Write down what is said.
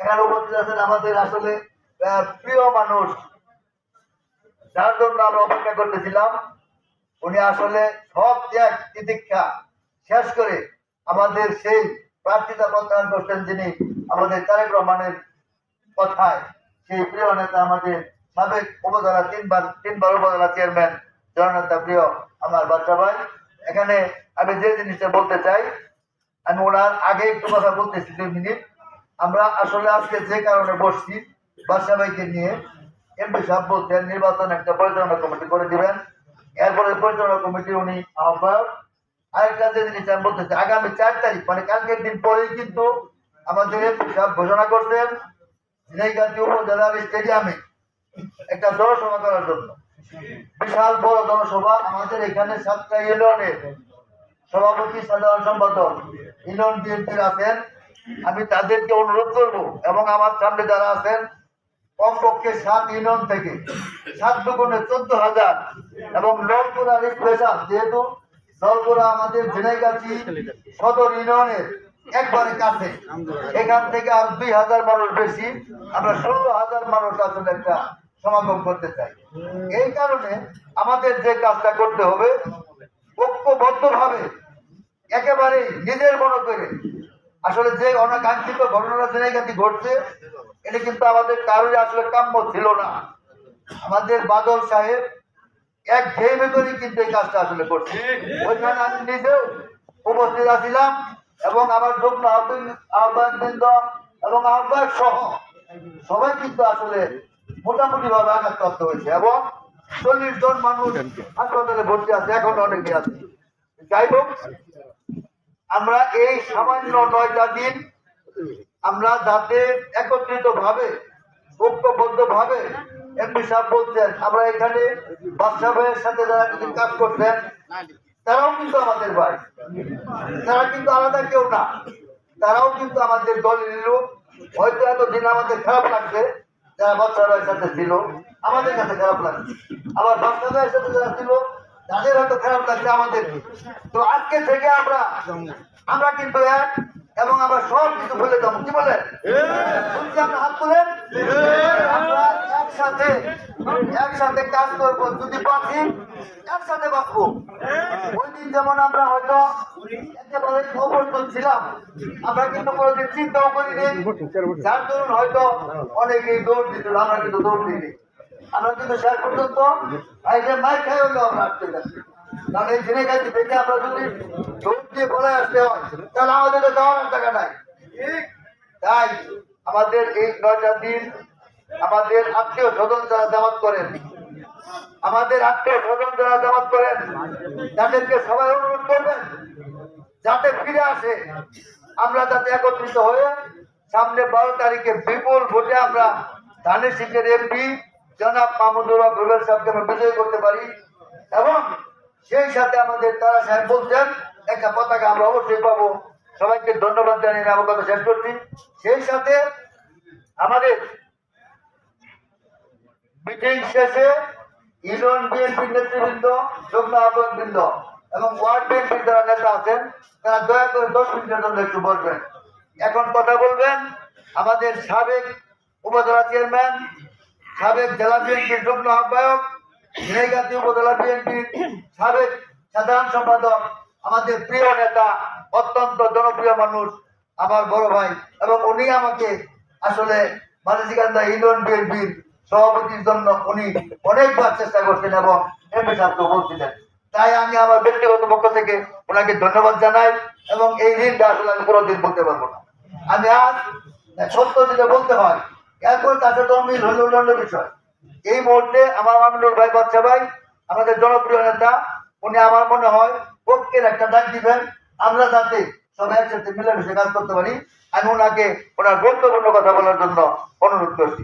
এখানে উপস্থিত আছেন আমাদের আসলে প্রিয় মানুষ, যার জন্য আমরা অপেক্ষা করতেছিলাম। উনি আসলে সব ত্যাগ তিতিক্ষা শেষ করে আমাদের সেই প্রার্থিতা প্রত্যাহার করছেন, যিনি আমাদের তারেক রহমানের কথায় সেই প্রিয় নেতা, আমাদের সাবেক উপজেলা তিনবার উপজেলা চেয়ারম্যান জননেতা প্রিয় আমার বাচ্চা ভাই। এখানে আমি যে জিনিসটা বলতে চাই, আমি ওনার আগে একটু কথা বলতেছি 2 মিনিট। আমরা আসলে আজকে যে কারণে বসছি, বাদশা ভাইকে নিয়ে এমপি সাহেব বলতেন নির্বাচন একটা পরিচালনা কমিটি করে দিবেন, এরপরে পরিচালনা কমিটি উনি আহ্বায়ক। আরেকটা যে জিনিস আমি বলতেছি, আগামী 4 তারিখ মানে কালকের দিন পরেই কিন্তু আমাদের এমপি সাহেব ঘোষণা করছেন ঝিনাইগাতি উপজেলার স্টেডিয়ামে একটা জনসভা করার জন্য। বিশাল বড় জনসভা। আমাদের এখানে 7টা ইউনিয়নের সভাপতি, সাধারণ সম্পাদক, ইউনিয়ন বিএনপির আছেন। আমি তাদেরকে অনুরোধ করব, এবং আমার সামনে যারা আছেন কমপক্ষে 7 ইউনিয়ন থেকে 7 দুগুণে 14,000, এবং নলপুরা স্পেশাল, যেহেতু নলপুরা আমাদের ঝিনাইগাছি সদর ইউনিয়নের একবারে কাছে, এখান থেকে আর 2,000 মানুষ বেশি, আমরা 16,000 মানুষ আসলে একটা সমাগম করতে চাই। এই কারণে আমাদের যে কাজটা করতে হবে, ঐক্যবদ্ধভাবে একেবারে নিজের মনে করে, আসলে যে অনাকাঙ্ক্ষিত ঘটনাটা ঝিনাইগাতি ঘটছে, এটা কিন্তু আমাদের কারোর আসলে কাম্য ছিল না। আমাদের বাদল সাহেব এক ঘেয়ে করে কিন্তু এই কাজটা আসলে করছে। ওইখানে আমি নিজেও উপস্থিত আছিলাম, এবং আমার যুগ্ম আহ্বায়কবৃন্দ এবং আহ্বায়ক সহ সবাই কিন্তু আসলে মোটামুটি ভাবে আঘাতপ্রাপ্ত হয়েছে, এবং 40 জন মানুষ হাসপাতালে ভর্তি আছে, এখন অনেকে আছে। যাই হোক, আমরা এই সামান্য 9টা দিন আমরা যাতে একত্রিত ভাবে, ঐক্যবদ্ধ ভাবে, এমপি সাহেব বলছেন, আমরা এখানে বাদশা ভাইয়ের সাথে যারা কাজ করছেন তারাও কিন্তু আমাদের ভাই, তারা কিন্তু আলাদা কেউ না, তারাও কিন্তু আমাদের দলের লোক। হয়তো এতদিন আমাদের খারাপ লাগছে যারা বাদশা ভাইয়ের সাথে ছিল, আমাদের কাছে খারাপ লাগছে, আবার বাদশা ভাইয়ের সাথে যারা ছিল তাদের হয়তো খারাপ লাগছে আমাদের। তো আজকে থেকে আমরা কিন্তু এক, এবং আমরা সব কিছু ভুলে যাবো। কি বলেন? আমরা হাত তুলেন, আমরা একসাথে কাজ করবো, যদি বাঁচি একসাথে বাঁচবো। ওই দিন যেমন আমরা হয়তো একেবারে অবর্তন ছিলাম, আমরা কিন্তু কোনোদিন চিন্তাও করিনি, যার দরুন হয়তো অনেকেই দৌড় দিত, আমরা কিন্তু দৌড় দিইনি। আমরা কিন্তু শেষ পর্যন্ত মাইক খাই হলো আমরা আটকে যাচ্ছি। কারণ এই ঝিনাইগাতি থেকে আমরা যদি দৌড় দিয়ে বলে আসতে হয়, তাহলে আমাদের তো যাওয়ার টাকা নাই। তাই আমাদের এই 9টা দিন আমাদের আত্মীয় স্বজন যারা জামাত করেন, তাদেরকে সবাই অনুরোধ করবেন যাতে ফিরে আসে, আমরা যাতে একত্রিত হয়ে সামনে 12 তারিখে বিপুল ভোটে আমরা ধানের শীষের এমপি জনাব মাহমুদুর রহমান সাহেবকে আমরা বিজয়ী করতে পারি। এবং সেই সাথে আমাদের তারা সাহেব বলছেন একটা পতাকা আমরা অবশ্যই পাবো। সবাইকে ধন্যবাদ জানিয়ে আমার কথা শেষ করছি। সেই সাথে আমাদের মিটিং শেষে ইউনিয়ন বিএনপির নেতৃবৃন্দ, যুগ্ম আহ্বায়কবৃন্দ এবং ওয়ার্ড বিএনপির যারা নেতা আছেন, তারা দয়া করে 10 মিনিটের জন্য একটু বসবেন। এখন কথা বলবেন আমাদের সাবেক উপজেলা চেয়ারম্যান, সাবেক জেলা বিএনপির যুগ্ম আহ্বায়ক, ঝিনাইগাতি উপজেলা বিএনপির সাবেক সাধারণ সম্পাদক, আমাদের প্রিয় নেতা, অত্যন্ত জনপ্রিয় মানুষ, আমার বড় ভাই, এবং উনি আমাকে আসলে মাঝিকান্দা ইউনিয়ন বিএনপির সভাপতির জন্য উনি অনেকবার চেষ্টা করছেন এবং এমপি সাহেবকে বলছিলেন। তাই আমি আমার ব্যক্তিগত পক্ষ থেকে ওনাকে ধন্যবাদ জানাই, এবং এই ঋণটা আসলে আমি কোনোদিন বলতে পারবো না। আমি আজ সত্য যেটা বলতে হয়, এরপর তাতে তো মিল হলো অন্য বিষয়। এই মুহূর্তে আমার মামুনুর ভাই, বাচ্চা ভাই, আমাদের জনপ্রিয় নেতা, উনি আমার মনে হয় পক্ষের একটা ডাক দিবেন, আমরা যাতে সবাই একসাথে মিলেমিশে কাজ করতে পারি। আমি ওনাকে ওনার গুরুত্বপূর্ণ কথা বলার জন্য অনুরোধ করছি।